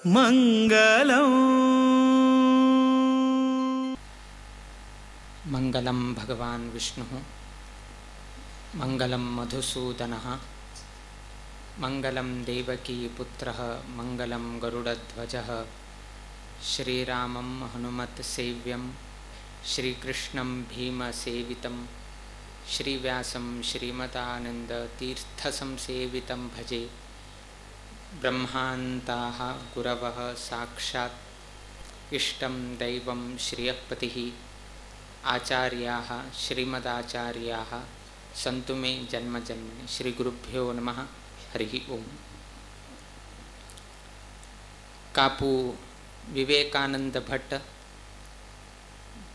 मंगलम मंगलम भगवान विष्णु मंगलम मधुसूदनः मंगलम देवकी पुत्रः मंगलम गरुडध्वजः श्रीरामं हनुमत् सेव्यं श्रीकृष्णं भीमसेवितं श्रीव्यासं श्रीमदानंद तीर्थसंसेवितं भजे। ब्रह्मान्ताः गुरवः साक्षात् इष्टं दैवं श्रियःपतिः आचार्याः श्रीमदाचार्याः सन्तु मे जन्मजन्मनि। श्रीगुरुभ्यो नमः। हरिः ओम। कापू विवेकानंद भट्ट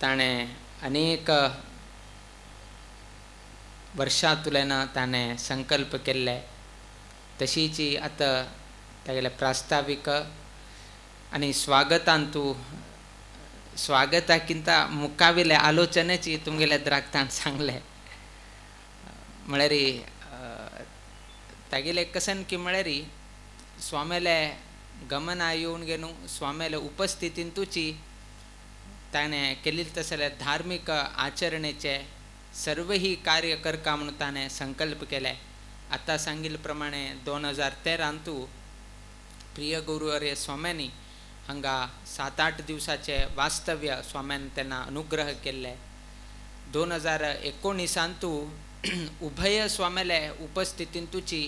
ताणे अनेक वर्षांतुल्यान ताणे संकल्प केल्ले तशीची आतां तागेले प्रास्ताविक आनी स्वागतांतू स्वागताकिंत मुखाविले आलोचनेची तुमगेले द्राक्तान सांगले म्हळ्यार तागेले कसन की म्हळ्यार स्वामेले गमना येवन गेनू स्वामेले उपस्थितींतूची ताणें केल्ली तसले धार्मीक आचरणेचे सर्व ही कार्य करता म्हणून ताणें संकल्प केले। आतां सांगिल्ले प्रमाणे 2013 प्रिय गुरुवर्य स्वाम्यांनी हांगा 7-8 दिवसाचे वास्तव्य स्वाम्यान तेन्ना अनुग्रह केल्ले। 2019 उभय स्वामेले उपस्थितींतूची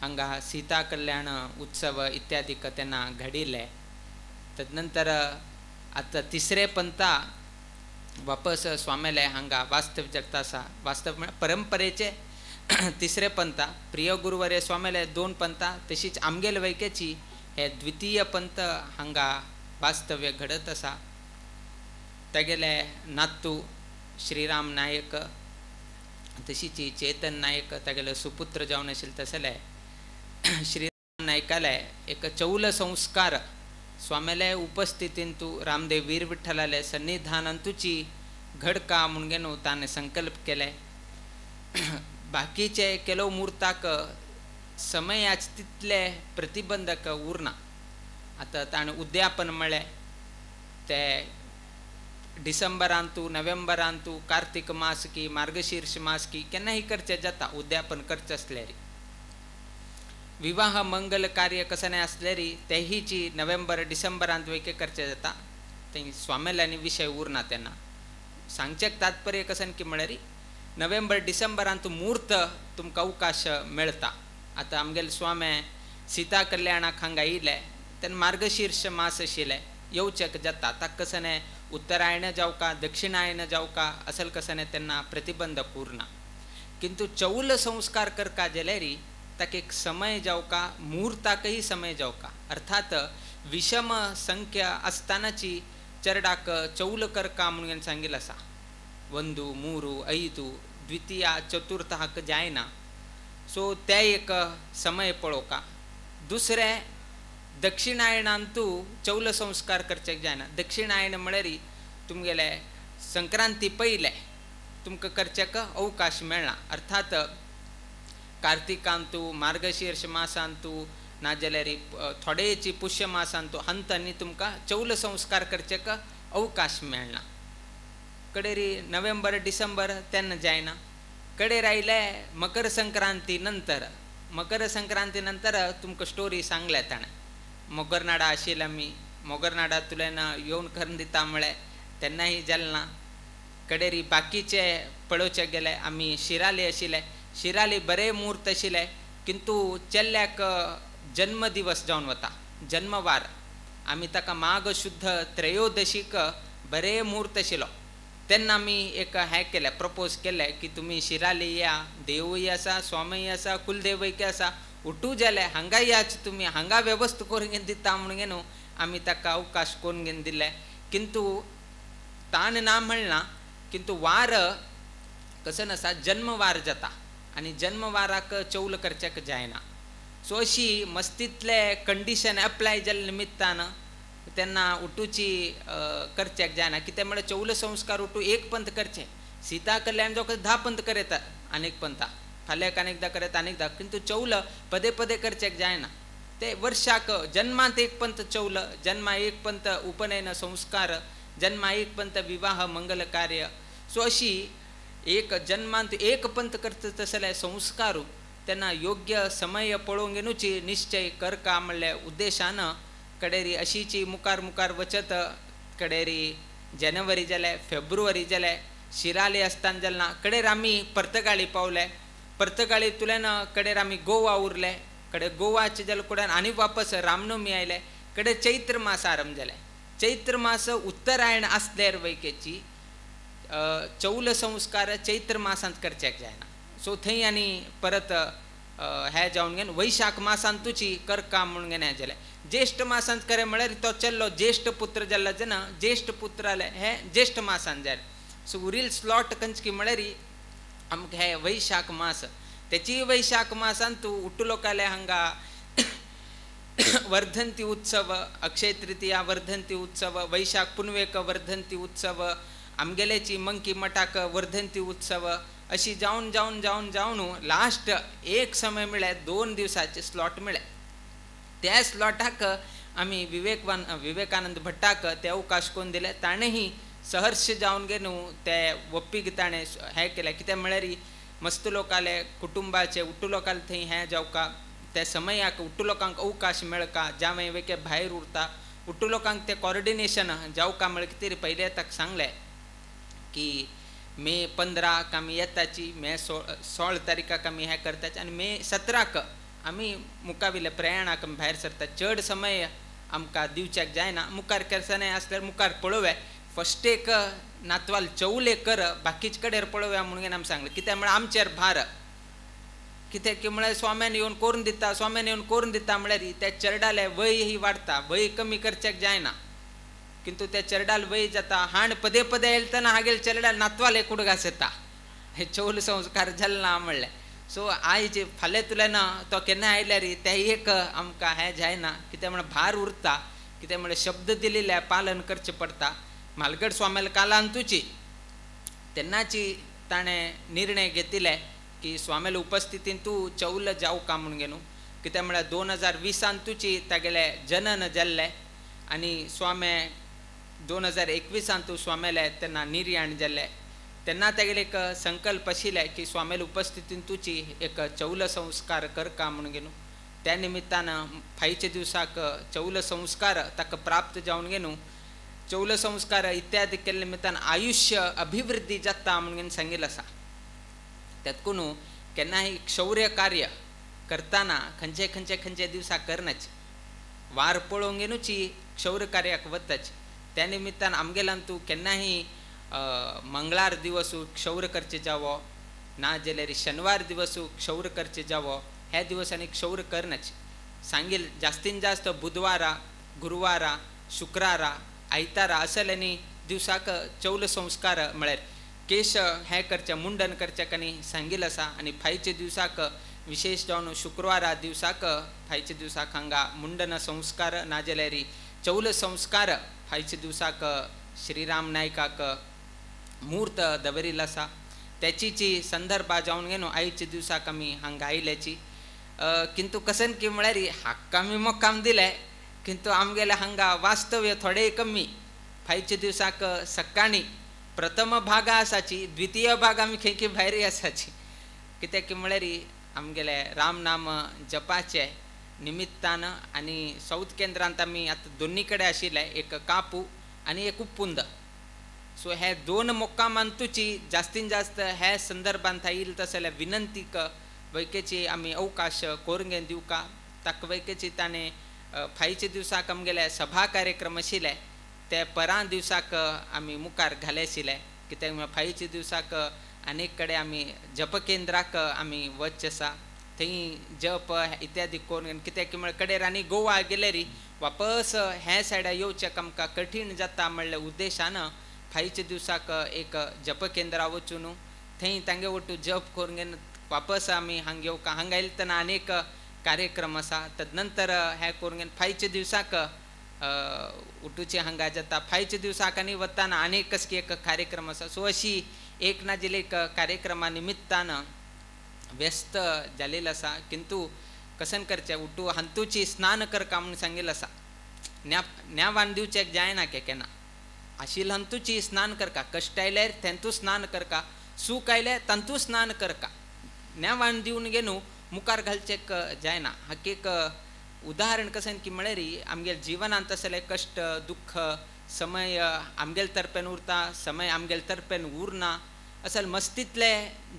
हांगा सीता कल्याण उत्सव इत्यादी तेन्ना घडिल्ले। तदनंतर आतां तिसरे पंथा वापस स्वामेले हांगा वास्तव्य जगता आसा। वास्तव परंपरेचे तिसरे पंथा प्रिय गुरुवर्य स्वामेले 2 पंथा तशीच आमगेल वैकेची हे द्वितीय पंथ हांगा वास्तव्य घडत आसा। तागेले नातू श्रीराम नायक तशीच चेतन नायक तागेले सुपुत्र जावन आशिल्ले तसले श्रीराम नायकाले एक चौल संस्कार स्वामेले उपस्थितींतू रामदेव वीर विठ्ठलाले सन्निधानांतूची घडका म्हणून ताणें संकल्प केले। बाकीचे केलो मुहूर्ताक समयाच तितले प्रतिबंधक उरना। आतां ताणें उद्यापन म्हळें ते डिसेंबरांतू नोव्हेंबरांतू कार्तिक मास की मार्गशीर्ष मास की केन्नाय करचें जाता उद्यापन करचें आसल्यार। विवाह मंगल कार्य कसने आसल्यार तेहीची नोव्हेंबर डिसेंबरांत वैके करचें जाता। थंय स्वामेल्यांनी विशय उरना तेन्ना सांगचें तात्पर्य कसन की म्हळ्यार नोव्हेंबर डिसेंबरांत मुहूर्त तुमकां अवकाश मेळटा। आतां आमगेले स्वामे सीता कल्याणाक हांगा येयले तेन्ना मार्गशीर्ष मास आशिल्ले येवचें जाता। ताका कसने उत्तरायण जावका दक्षिणायन जावका असल कसने तेन्ना प्रतिबंधक उरना। किंतु चौल संस्कार करता जाल्यार ताका एक समय जावका मुहूर्ताकय समय जावका। अर्थात विषम संख्य आसतनाची चरडाक चौल करका म्हणून सांगिल्लें आसा। 1 3 5 द्वितीय चतुर्थ हाक जायना सो ते एक समय पळोवका। दुसरे दक्षिणायनांतू चौल संस्कार करचें जायना। दक्षिणायन म्हळ्यार तुमगेले संक्रांती पयले तुमकां करचेक अवकाश मेळना। अर्थात कार्तिकांतू मार्गशीर्ष मासांतू नाजाल्यार थोडेची पुष्य मासांतू हंतांनी तुमकां चौल संस्कार करचेक अवकाश मेळना। कडेरी नोव्हेंबर डिसेंबर तेन्ना जायना। कडेर आयले मकर संक्रांती नंतर। मकर संक्रांती नंतर तुमकां स्टोरी सांगल्या ताणें मोगरनाडा आशिल्ले आमी मोगरनाडा तुलेन येवन करून दिता म्हळें तेन्नाय जालें ना। कडेरी बाकीचे पळोवचे गेले आमी शिराली आशिल्ले शिराली बरे मुहूर्त आशिल्ले किंतु चेल्ल्याक जन्म दिवस जावन वता जन्मवार आमी ताका माघ शुद्ध त्रयोदशीक बरे मुहूर्त आशिल्लो तेन्ना आमी एक हें केलें प्रपोज केलें की तुमी शिराली या देवूय आसा स्वामीय आसा कुलदेवय आसा उठू जाले हांगा याच तुमी हांगा वेवस्था करून घेवन दिता म्हणून न्हू आमी ताका अवकाश करून घेवन दिले। किंतु ताण ना म्हणना किंतु वार कसं आसा जन्मवार जाता आनी जन्मवाराक चौल करचेक जायना। सो अशी मस्तीतले कंडिशन अप्लाय जाल्ले निमित्तान तेन्ना उठूची करचेक जायना। कित्याक म्हळ्यार चौल संस्कार उठू एक पंथ करचे सीता कल्याण जो 10 पंथ करेतात अनेक पंथा फाल्याक अनेकदा करत अनेकदा किंतु चौल पदे पदे करचेक जायना। ते वर्षाक जन्मांत एक पंत चौल, जन्मा एक पंत उपनयन संस्कार, जन्मा एक पंत विवाह मंगल कार्य. सो अशी एक जन्मांत एक पंत करत तसले संस्कारू त्यांना योग्य समय पळोवंक घेवची निश्चय कर का म्हणल्या उद्देशानं कडेरी अशीची मुखार मुखार वचत कडेरी जानेवारी जाले फेब्रुवारी जाले शिराले असताना जालना कडेर आमी पर्तगाळी पावले. पर्तगाळी तुल्यान कडेर आमी गोवा उरले. कडे गोवाचे जाले कुडान आनी वापस रामनवमी आयले. कडे चैत्र मास आरंभ जाले. चैत्र मास उत्तरायण आसल्यार वैकेची चौल संस्कार चैत्र मासांत करचेक जायना. सो थंय आनी परत हे जावन घेवन वैशाख मासांत तुची करका म्हणून घेवन हें जालें. ज्येष्ठ मासांत करे म्हळ्यार तो चल्लो ज्येष्ठ पुत्र जाल्लो जना ज्येष्ठ पुत्र जाले हे ज्येष्ठ मासांत जाले. सो उरील स्लॉट खंयची म्हळ्यार आमकां हे वैशाख मास तेची वैशाख मासांत तूं उट्टुलोकाले हांगा वर्धंती उत्सव, अक्षय तृतीया वर्धंती उत्सव, वैशाख पुनवेक वर्धंती उत्सव, आमगेलेची मंकी मठाक वर्धंती उत्सव अशी जावन जावन जावन जावन लास्ट एक समय मिळे 2 दिवसाचे स्लॉट मिळे. त्या स्लॉटाक आमी विवेकानंद भट्टाक ते अवकाश कोण दिले. ताणेही सहर्ष जावन घेवन ते वप्पीक ताणें हें केलें. कित्याक म्हळ्यार मस्त लोकाले कुटुंबाचे उट्टुलोकाल थंय हें जावका त्या समयाक उट्टुलोकांक अवकाश मेळका ज्या वेके भायर उरता उट्टुलोकांक ते कॉर्डिनेशन जावका म्हळ्यार कितें पयले ताका सांगलें की मे 15 आमी येताची, मे 16 तारीखाक आमी हें करताचे आनी मे 17 आमी मुखाविले प्रयाणाक भायर सरता. चड समय आमकां दिवच्याक जायना. मुखार केसनाय आसल्यार मुखार पळोवया. फस्ट एक नातवाल चौले कर बाकीचे कडेन पळोवया म्हणून आमी सांगलें. कित्याक म्हळ्यार आमचेर भार कित्याक की म्हळ्यार स्वाम्यान येवन करून दिता स्वाम्यान येवन करून दिता म्हळ्यार त्या चेरडाले वय ही वाडटा. वय कमी करच्याक जायना किंतु त्या चेरडाल वय जाता. हाण पदे पदे येतना हागेल चेरडाल नातवाले कुडगास येता. हे चौल संस्कार जालना म्हणलें. सो आयज फाल्यां तुल्यान तो केन्ना आयल्यार ते एक आमकां हें जायना. कित्याक म्हळ्यार भार उरता. कित्याक म्हळ्यार शब्द दिलेले पालन करचें पडटा. म्हालगड स्वामेल कालान तुची तेन्नाची ताणें निर्णय घेतिले की स्वामेल उपस्थितीन तूं चौल जावका म्हणून घेवन. कित्याक म्हळ्यार 2020 तुची तागेले जनन जाल्ले आनी स्वामे 2021 तूं स्वामेले तेन्ना निर्याण जाल्ले. तेन्ना तागेले एक संकल्प आशिल्ले की स्वामेल उपस्थितीन तुची एक चौल संस्कार करका म्हणून घेवन. त्या निमित्तान फायच्या दिवसाक चौल संस्कार ताका प्राप्त जावन घेवन चौल संस्कार इत्यादी केल्ले निमित्तान आयुष्य अभिवृद्धी जाता म्हणून सांगिल्लें आसा. त्यातून केन्नाय शौर्य कार्य करतना खंयचे खंयचे खंयचे दिवसाक करनाचे. वार पळोवंक घेवनूची शौर्य कार्याक वताचे. त्या निमित्तान आमगेल्यान तूं केन्नाय मंगळार दिवस क्षौर करचे जावो ना जाल्यार शेनवार दिवस क्षौर करचे जावो ह्या दिवसांनी क्षौर करनाचे. सांगील जास्तीन जास्त बुधवारा गुरुवारा शुक्रारा आयतारा असलेनी दिवसाक चौल संस्कार म्हळ्यार केश हें करचें मुंडन करचें आनी सांगिल्लें आसा. आनी फायच्या दिवसाक विशेश जावन शुक्रवारा दिवसाक फायच्या दिवसाक हांगा मुंडन संस्कार ना जाल्यार चौल संस्कार फायच्या दिवसाक श्रीराम नायकाक मुहूर्त दवरिल्लो आसा. त्याची संदर्भ जावन घेवन आयच्या दिवसाक आमी हांगा आयल्याची. किंतु कसन की म्हळ्यार हाका आमी मोक्काम दिले किंतु आमगेले हांगा वास्तव्य थोडे कमी. फायच्या दिवसाक सकाळी प्रथम भाग आसाची द्वितीय भाग आमी खंय भायर आसाची. कित्याक की म्हळ्यार आमगेले राम नाम जपाचे निमित्तान आनी साऊथ केंद्रांत आमी आतां दोनी कडेन आशिल्ले एक कापू आनी एक उपपुंद. सो हे 2 मोक्कामान तुची जास्तीन जास्त हे संदर्भांत येईल तसले विनंतीक वैकेची आमी अवकाश करून घेवन दिवका. ताका वैकेची ताणें फायच्या दिवसाक आमगेले सभा कार्यक्रम आशिल्ले ते परां दिवसाक आमी मुखार घाले आशिल्ले. कित्याक फायच्या दिवसाक आनीक कडेन आमी जप केंद्राक आमी वचचे आसा. थंय जप इत्यादी करून कित्याक की म्हळ्यार कडेर आनी गोवा गेल्यार वापस हे सायडा येवचेक आमकां कठीण जाता म्हणल्या उद्देशान फायच्या दिवसाक एक जप केंद्रा वचून थंय तांगे वटू जप करून घेवन वापस आमी हांगा येवका. हांगा येले तेन्ना आनीक कार्यक्रम आसा. तदनंतर हे करून घेवन फायच्या दिवसाक उठूचे हांगा जाता. फायच्या दिवसाक आनी वताना आनीक कसली एक कार्यक्रम आसा. सो अशी एक ना जाल्यार एक कार्यक्रमा निमित्तान व्यस्त जाल्लेलो आसा. किंतु कसन करचे उठू हंतूची स्नान कर का म्हणून सांगेल असा न्या वान दिवचे जाय ना केना आशील हंतूची स्नान कर का कष्ट आयल्यार तेंतू स्नान कर का सूख आयल्यार तंतू स्नान कर का न्या वान दिवन गेनू मुखार घालचेक जायना हाक एक उदाहरण कसन की म्हळ्यार आमगेल जिवनांत असले कष्ट दुःख समय आमगेल तर्फेन उरता समय आमगेल तर्फेन उरना असल मस्तीतले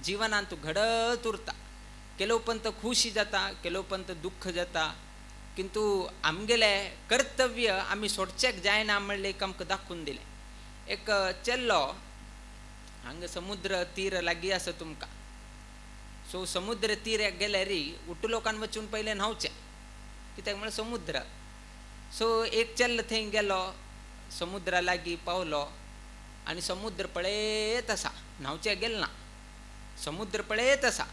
जिवनांत घडत उरता केलो पंत खुशी जाता केलो पंत दुःख जाता किंतु आमगेले कर्तव्य आमी सोडचेक जायना म्हणले एक आमकां दाखोवन दिले एक चल्लो हांगा समुद्र तीर लागीं आसा तुमकां सो समुद्र तीर गेल्यार उट्ट लोकांक वचून पयलें न्हांवचें कित्याक म्हळ्यार समुद्र सो एक चल्ल थंय गेलो समुद्रा लागीं पावलो आनी समुद्र पळयत आसा न्हांवचें गेल ना समुद्र पळयत आसा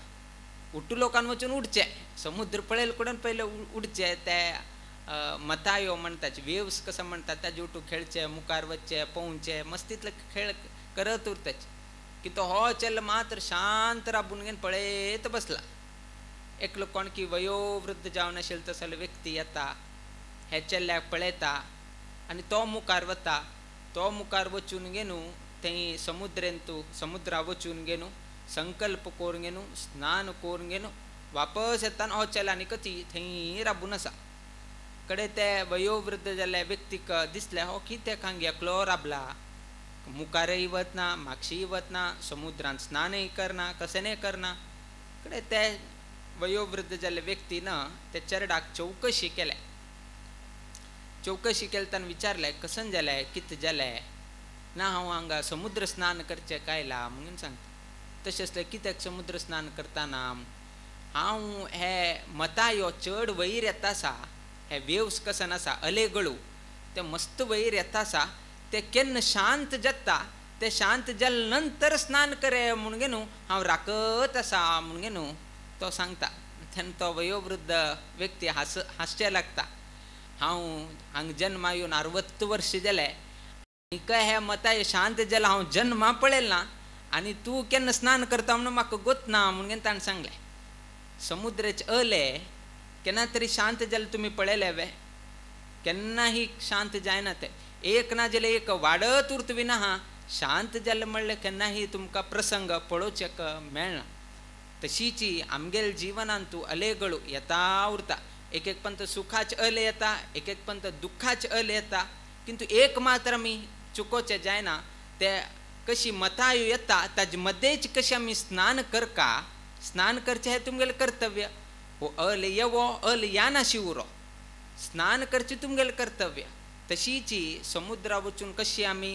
उट्ट लोकांक वचून उडचें समुद्र पळयल कडून पयलें उडचें ते मतायो म्हणटात वेव्स कसं म्हणटात ताजे उठू खेळचे मुखार वचचे पोवचे मस्तीतले खेळ करत उरताचे की तो हो चल्ल मात्र शांत राबून घेवन पळयत बसला एकलो कोण की वयोवृद्ध जावन आशिल्लो तसलो व्यक्ती येता हे चेल्ल्याक पळयता आनी तो मुखार वता तो मुखार वचून गेनू थंय समुद्रा वचून गेनू संकल्प करून गेनू स्नान करून गेनू वापस येताना हो चेला आनी कती थंय राबून आसा कडे ते वयोवृद्ध जाल्ल्या व्यक्तीक दिसलें हो कित्याक हांगा एकलो राबला मुखारय वतना म्हागशीय वतना समुद्रांत स्नानय करना कशेंय करना कडे ते वयोवृद्ध जाल्ल्या व्यक्तीन ते चेरडाक चवकशी केल्या चवकशी केली ताणें विचारलें कसन जालें कितें जालें ना हांव हांगा समुद्र स्नान करचें कायला म्हणून सांगता तशें आसलें कित्याक समुद्र स्नान करतना हांव हे मतायो चड वयर येता आसा हे वेव्स कसन आसा अलेगळू ते मस्त वयर येता आसा ते केन्ना शांत जाता ते शांत जाले नंतर स्नान करे म्हूण गे न्हू हांव राखत आसा म्हूण गे न्हू तो सांगता तेन्ना तो वयोवृद्ध व्यक्ती हांसचें लागता हांव हांगा जन्मा येवन 60 वर्ष जाले आनी हे मताय शांत जालें हांव जन्मा पळयलें ना आनी तूं केन्ना स्नान करता म्हणून म्हाका गोत ना म्हणून ताणें सांगलें समुद्राचे अले केन्ना तरी शांत जाले तुमी पळयले वे केन्नाही शांत जायना ते एक ना जाल्यार एक वाडत उरता विना हा शांत जालें म्हणलें केन्नाही तुमकां प्रसंग पळोवचेक मेळना तशीची आमगेल जिवनांत अलेगळू येता उरता एक एक पंत सुखाचे अले येता एक एक पंत दुख्खाचे अले येता किंतु एक मात्र आमी चुकोवचें जायना ते कशी मतायो येता ताजे मध्येच कशी आमी स्नान करका स्नान करचें हें तुमगेलें कर्तव्य हो अल येवो अल यानाशी उरो स्नान करचें तुमगेलें कर्तव्य तशीची समुद्रा वचून कशी आमी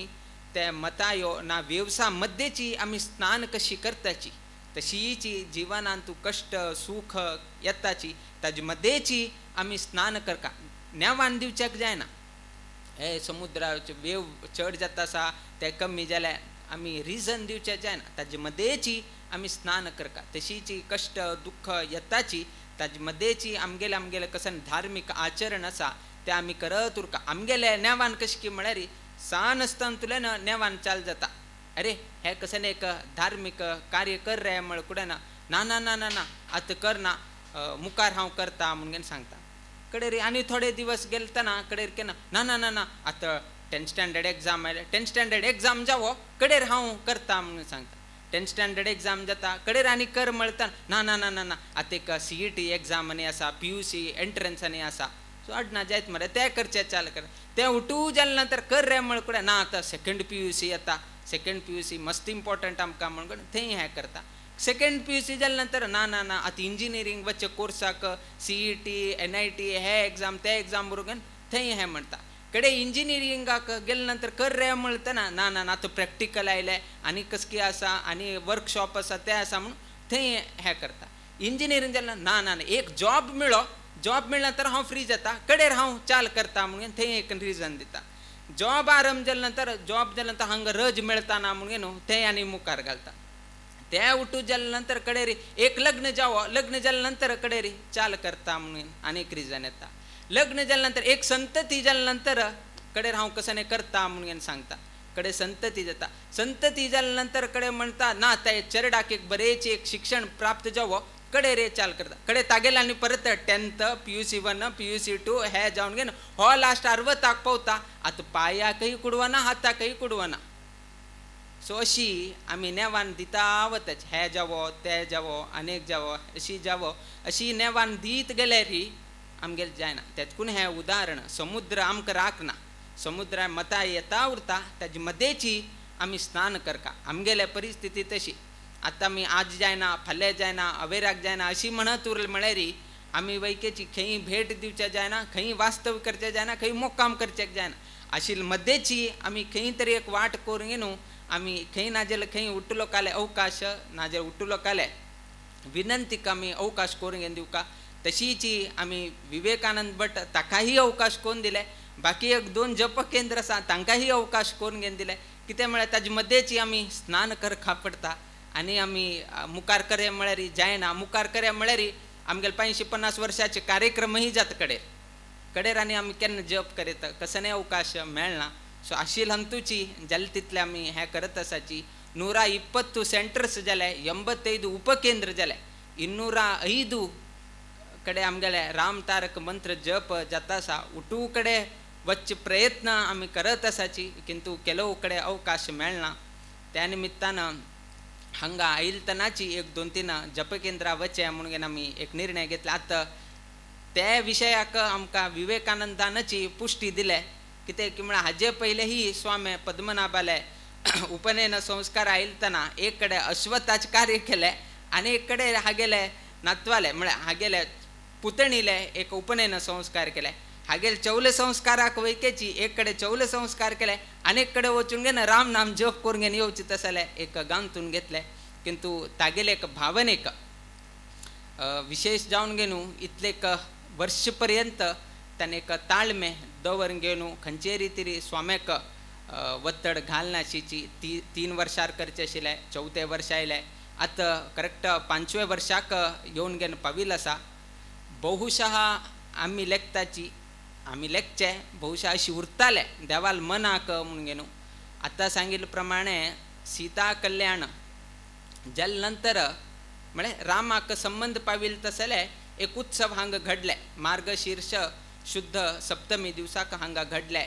ते मतायो ना वेवसा मध्येची आमी स्नान कशी करताची तशीची जिवनांत कष्ट सुख येताची ताजे मध्येची आमी स्नान करका न्यावान दिवचेक जायना हे समुद्राचे वेव चड जाता आसा ते कमी जाल्यार आमी रिजन दिवचें जायना ताजे मध्येची आमी स्नान करका तशीची कष्ट दुःख येताची ताजे मध्येची आमगेले कसन धार्मीक आचरण आसा ते आमी करत उरका आमगेले नेवान कशें की म्हळ्यार सान आसतना तुलें नेवान चाल जाता अरे हे कसन एक धार्मीक कार्य कर रे म्हळ कुडें ना ना ना ना ना ना आतां करना मुखार हांव करता म्हणून सांगता कडेर आनी थोडे दिवस गेलतना कडेर केन्ना ना ना ना ना आतां 10th स्टँडर्ड एग्जाम आयले 10th स्टँडर्ड एग्जाम जावो कडेर हांव करता म्हणून सांगता 10th स्टँडर्ड एग्जाम जाता कडेर आनी कर म्हणटा ना ना ना ना ना आतां एक CET एग्जाम आनी आसा PUC एंट्रन्स आनी आसा सो अडना जायत मरे ते करचे चाल कर ते उठू जाले नंतर कर रे म्हण कुडें ना आतां सेकंड PUC येता सेकंड PUC मस्त इम्पॉर्टंट आमकां म्हणून थंय हें करता सेकंड PUC जाले नंतर ना ना ना आतां इंजिनियरींग वच्चे कोर्साक CET NIT हे एग्जाम ते एग्जाम बरोवन थंय हें म्हणटा कडेन इंजिनियरिंगाक गेले नंतर कर रे म्हणटा ना ना ना आतां प्रॅक्टिकल आयले आनी कसकी आसा आनी वर्कशॉप आसा ते आसा म्हणून थंय हें करता इंजिनियरींग जालें ना ना ना एक जॉब मेळ्ळो जॉब मेळ्ळा तर हांव फ्री जाता कडेर हांव चाल करता म्हणून थंय एक रिजन दिता जॉब आरंभ जाले नंतर हांगा रज मेळटा ना म्हणून न्हू थंय आनी मुखार घालता ते उठू जाले नंतर कडेर एक लग्न जावो लग्न जाले नंतर कडेर चाल करता म्हणून आनीक रिजन येता लग्न जाले नंतर एक संतती जाले नंतर कडेर हांव कशें करता म्हणून सांगता कडेन संतती जाता संतती जाले नंतर कडेन म्हणटा ना त्या चेरडाक एक बरेच एक शिक्षण प्राप्त जावो कडे रे चाल करता कडे तागेला आनी परत 10th PUC 1 PUC 2 हे जावन घेन हो लास्ट 60 पावता आतां पांयाकय कुडवना हाताकय कुडवना. सो अशी आमी नेवान दिता वतच हे जावो ते जावो अनेक जावो अशी जावो अशी नेवान दीत गेल्यार आमगेल जायना. तेतकून हें उदाहरण समुद्र आमकां राखना, समुद्रा मता येता उरता ताजे मदेची आमी स्नान करका. आमगेले परिस्थिती तशी आतां आमी आज जायना फाल्यां जायना अवेराक जायना अशी म्हणत उरले म्हळ्यार आमी वैकेची खंय भेट दिवचें जायना, खंय वास्तव करचें जायना, खंय मोक्काम करचें जायना. आशिल्ली मदेची आमी खंय तरी एक वाट करून न्हू आमी खंय नाजाल्यार खंय उठलो काले अवकाश नाजाल्यार उठलो काले विनंतीक आमी अवकाश करून घेवन दिवका. तशीची आमी विवेकानंद भट ताकाही अवकाश कोण दिले, बाकी 1-2 जप केंद्र आसा तांकांही अवकाश करून घेवन दिले. कितें म्हळ्यार ताजे मदेची आमी स्नान करखा पडटा आनी आमी मुखार करे म्हळ्यार जायना. मुखार करे म्हळ्यार आमगेले 550 वर्साचे कार्यक्रमही जाता कडेर आनी आमी केन्ना जप करीत कसनय अवकाश मेळना. सो आशिल्ली हंतुची जाले तितले आमी हें करत आसाची 120 सेंटर्स जाले, 85 उपकेंद्र जाले, 205 कಡೆ आमगेले राम तारक मंत्र जप जाता आसा. उठू कಡೆ वच्चे प्रयत्न आमी करत आसाची किंतु ಕೆಲವು कಡೆ अवकाश मेळना. त्या निमित्तान हांगा आयिल्तनाची 1-2-3 जप केंद्रां वचे म्हणून आमी एक निर्णय घेतला. आतां त्या विशयाक आमकां विवेकानंदानची पुष्टी दिले. कितें की म्हळ्यार हाजे पयलेही स्वामी पद्मनाभाले उपनयन संस्कार आयिल्तना एक कಡೆ अश्वताचे कार्य केले आनी एक कಡೆ हागेले नातवाले म्हळ्यार हागेले पुतणीले एक उपनयन संस्कार केले. हागेले चौल संस्काराक वैकेची एक कಡೆ चौल संस्कार केले आनी एक कಡೆ वचून घेन राम नाम जप करून घेवन येवचे तसले एक गांथून घेतले. किंतु तागेले एक भावनेक विशेष जावन घेवन इतले एक वर्ष पर्यंत ताणें एक ताळमे दवरून घेवन खंयचे रितीरी स्वाम्याक वत्तड घालनाशीची 3 वर्सार करचे आशिल्ले, 4थें वर्स आयलें. आतां करेक्ट 5व्या वर्साक येवन घेवन पाविल्लो आसा. बहुशः आमी लेखताची आमी लेखचे बहुशः अशी उरताले देवाल मनाक म्हणून घेवन. आतां सांगिल्ले प्रमाणे सीता कल्याण जाले नंतर म्हळ्यार रामाक संबंध पाविल्ले तसले एक उत्सव हांगा घडले. मार्गशीर्ष शुद्ध सप्तमी दिवसाक हांगा घडले.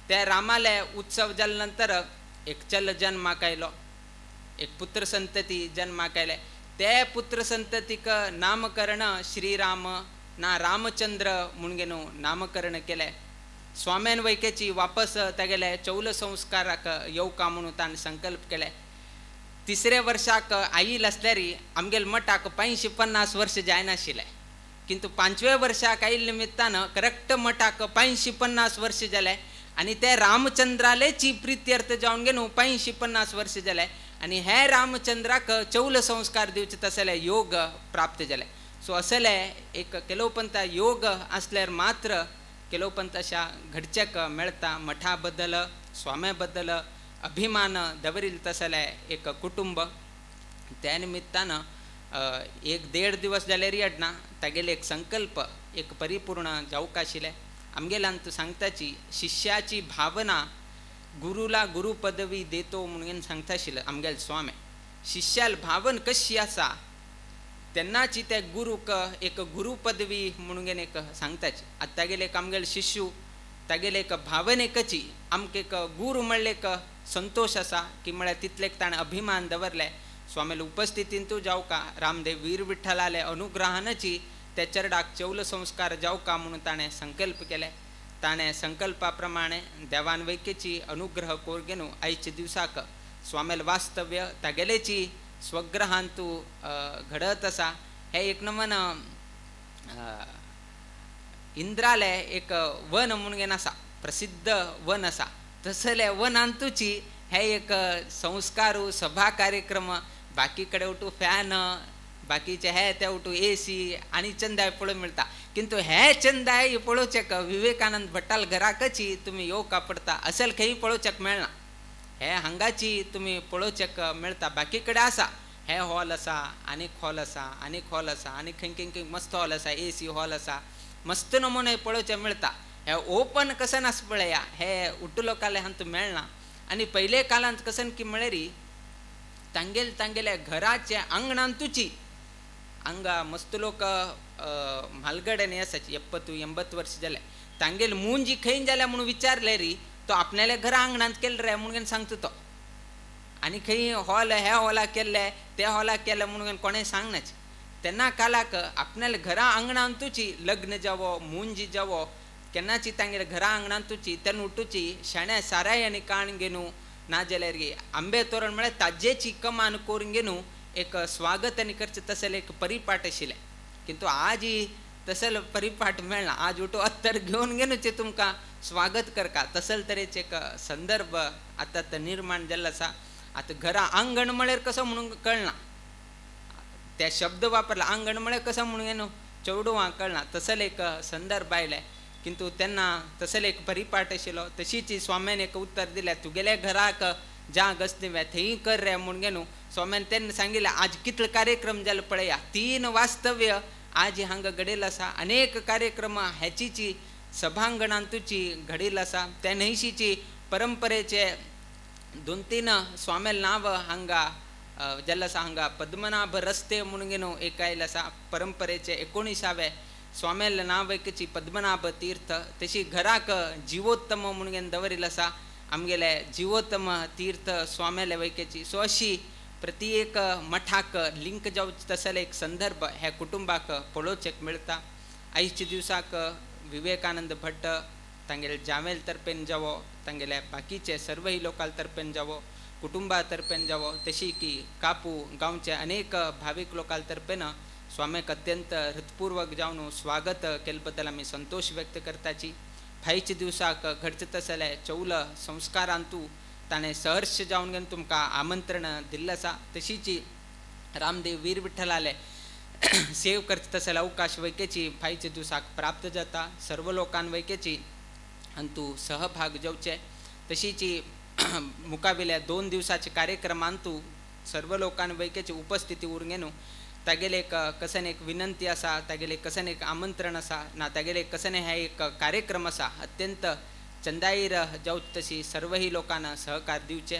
त्या रामाले उत्सव जाले नंतर एक चल जन्माक आयलो, एक पुत्र संतती जन्माक आयले. ते पुत्र संततीक नामकरण श्रीराम ना रामचंद्र म्हणून घेवन नामकरण केले. स्वाम्यान वैकेची वापस तेगेले चौल संस्काराक येवका म्हणून ताणें संकल्प केले. 3ऱ्या वर्साक आयिल्ले आसल्यार आमगेले मठाक 550 वर्स जायनाशिल्ले. किंतु 5व्या वर्साक आयिल्ले निमित्तान करेक्ट मठाक 550 वर्स जाले आनी ते रामचंद्रालेची प्रित्यर्थ जावन घेवन 550 वर्स जाले आनी हे रामचंद्राक चौल संस्कार दिवचे तसले योग प्राप्त जाले. सो असले एक ಕೆಲವಪಂತ योग असल्यार मात्र ಕೆಲವಪಂತ अशा घडचेक मेळटा. मठा बद्दल स्वाम्या बद्दल अभिमान दवरिल्ले तसले एक कुटुंब. त्या निमित्तान 1-1.5 दिवस जाल्यार येडना तागेले एक संकल्प एक परिपूर्ण जावंक आशिल्ले. आमगेल्यांत सांगताची शिष्याची भावना गुरुला गुरु पदवी देतो म्हणून सांगता आशिल्लो आमगेले स्वामी. शिष्याल भावन कशी आसा तेन्नाची त्या गुरूक एक गुरु पदवी म्हणून एक सांगताची. आतां तागेले एक आमगेले शिष्यू तागेले एक भावनेकची आमकां एक गुरू म्हणले एक संतोष आसा की म्हळ्यार तितलेक ताणें अभिमान दवरले. स्वामीले उपस्थितींतू जावका रामदेव वीर विठ्ठलाले अनुग्रहानची त्या चरडाक चौल संस्कार जावका म्हणून ताणें संकल्प केले. ताणें संकल्पा प्रमाणे देवान वैकेची अनुग्रह कोर घेवन आयच्या दिवसाक स्वामील वास्तव्य तागेलेची स्वग्रहांतू घडत आसा. हे एक नमन इंद्राले एक वन म्हणून आसा, प्रसिद्ध वन आसा. तसले वनांतूची हे एक संस्कारू सभा कार्यक्रम बाकी कडेन उठू फॅन बाकीचे हे ते उठू AC आनी चंदाय पळोवंक मेळटा. किंतु हे चंदाय पळोवचेक विवेकानंद भट्टाल घराकची तुमी येवका पडटा. असल खंय पळोवचेक मेळना. हे हांगाची तुमी पळोवचेक मेळटा. बाकी कडेन आसा हे हॉल आसा आनीक हॉल आसा आनीक हॉल आसा आनी खंय खंय खंय मस्त हॉल आसा AC हॉल आसा मस्त नमुने पळोवचें मेळटा. हे ओपन कसन आसा पळया हे उठलो काले हांतू मेळना. आनी पयले कालांत कसन की म्हळ्यार तांगेले घराचे आंगणांतूची ಹಂಗ ಮಸ್ತ್ ಲೋಕ मालगड्याने असायची 70-80 वर्ष झाले तांगेल मुंजी खैन झाल्या म्हणून विचारले री तो आपल्याला घरा अंगणात केलं रे म्हणून सांगतो तो आणि खै हॉल ह्या हॉला केले त्या हॉला केलं म्हणून कोणे सांगण्याच त्यांना कालाक आपल्याला घरा अंगणात तुची लग्न जावं मुंजी जावं केन्नाची तांगेल घरा अंगणात तुची त्यान उठूची शाण्या सारायाने काण घेणू ना जाल्यार आंबे तोरण म्हळ्यार ताजेची कमान करून घेणू एक स्वागत आणि करचे तसले एक परिपाठ आशिल्ले किंतु आज तसल परिपाठ मेळना आज उठो अत्तर घेऊन गेनूचे तुमका स्वागत करका तसल तरेचे एक संदर्भ आता निर्माण जाला आसा आता घरा अंगण म्हळ्यार कसं म्हणून कळना त्या शब्द वापरला अंगण म्हळ्यार कसं म्हणून येनो चौडवा कळना तसल एक संदर्भ आयले किंतु त्यांना तसल एक परिपाठ आशिल्लो तशीच स्वाम्यान एक उत्तर दिलें तुगेल्या घराक ज्या गसदिव्या थंय कर रे म्हणून गेनू स्वाम्यान त्यांना सांगितले आज कितले कार्यक्रम जाले पळया 3 वास्तव्य आज हांगा घडेल आसा अनेक कार्यक्रम ह्याचीची सभांगणांतूची घडेल आसा त्या न्हयशीची परंपरेचे 2-3 स्वामेल नाव हांगा जाल्ले आसा हांगा पद्मनाभ रस्ते म्हणून गेनू एक आयले आसा परंपरेचे 19वे स्वामेल नाव एकची पद्मनाभ तीर्थ तशी घराक जीवोत्तम म्हणून घेवन दवरिल्लो आसा आमगेले जीवोत्तम तीर्थ स्वामेल वैकेची सो अशी प्रत्येक मठाक लिंक जावचे तसले एक संदर्भ ह्या कुटुंबाक पळोवचेक मेळटा आयच्या दिवसाक विवेकानंद भट्ट तांगेले जावेल तर्फेन जावो तांगेले बाकीचे सर्वही लोकाल तर्फेन जावो कुटुंबा तर्फेन जावो तशी की कापू गांवचे अनेक भाविक लोकाल तर्फेन स्वाम्याक अत्यंत हृतपूर्वक जावन स्वागत केले बद्दल आमी संतोष व्यक्त करताची फायच्या दिवसाक घडचे तसले चौल संस्कारांतू ताणें सहर्ष जावन घेवन तुमकां आमंत्रण दिल्लें आसा तशीच रामदेव वीर विठ्ठलाले सेव करता तसले अवकाश वैकेची फायच्या दिवसाक प्राप्त जाता सर्व लोकांक वैकेची अंतू सहभाग जावचे तशीच मुकाविल्या 2 दिवसाचे कार्यक्रमांतू सर्व लोकांक वैकेची उपस्थिती उरून घेनू तागेले एक कसन एक विनंती आसा तागेले कसन एक आमंत्रण आसा ना तागेले कसन हे एक कार्यक्रम आसा अत्यंत चंदाईर जावच तशी सर्वही लोकांना सहकार दिवचे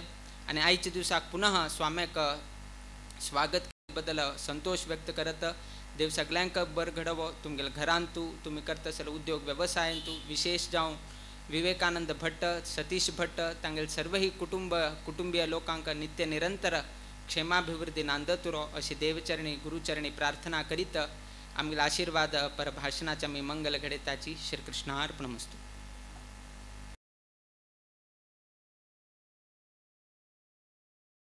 आणि आयच्या दिवसाक पुनः स्वाम्याक स्वागत केले बद्दल संतोष व्यक्त करत देव सगळ्यांक बर घडवो तुमगेल्या घरांतू तुम्ही करता आसले उद्योग व्यवसायांतू विशेष जावन विवेकानंद भट्ट सतीश भट्ट तांगेले सर्वही कुटुंबीय लोकांक नित्य निरंतर क्षेमाभिवृद्धी नांदतुरो अशी देवचरणी गुरुचरणी प्रार्थना करीत आमगेले आशीर्वाद परभाषणाच्या मी मंगल घडयताची श्रीकृष्णार्पणमस्तु.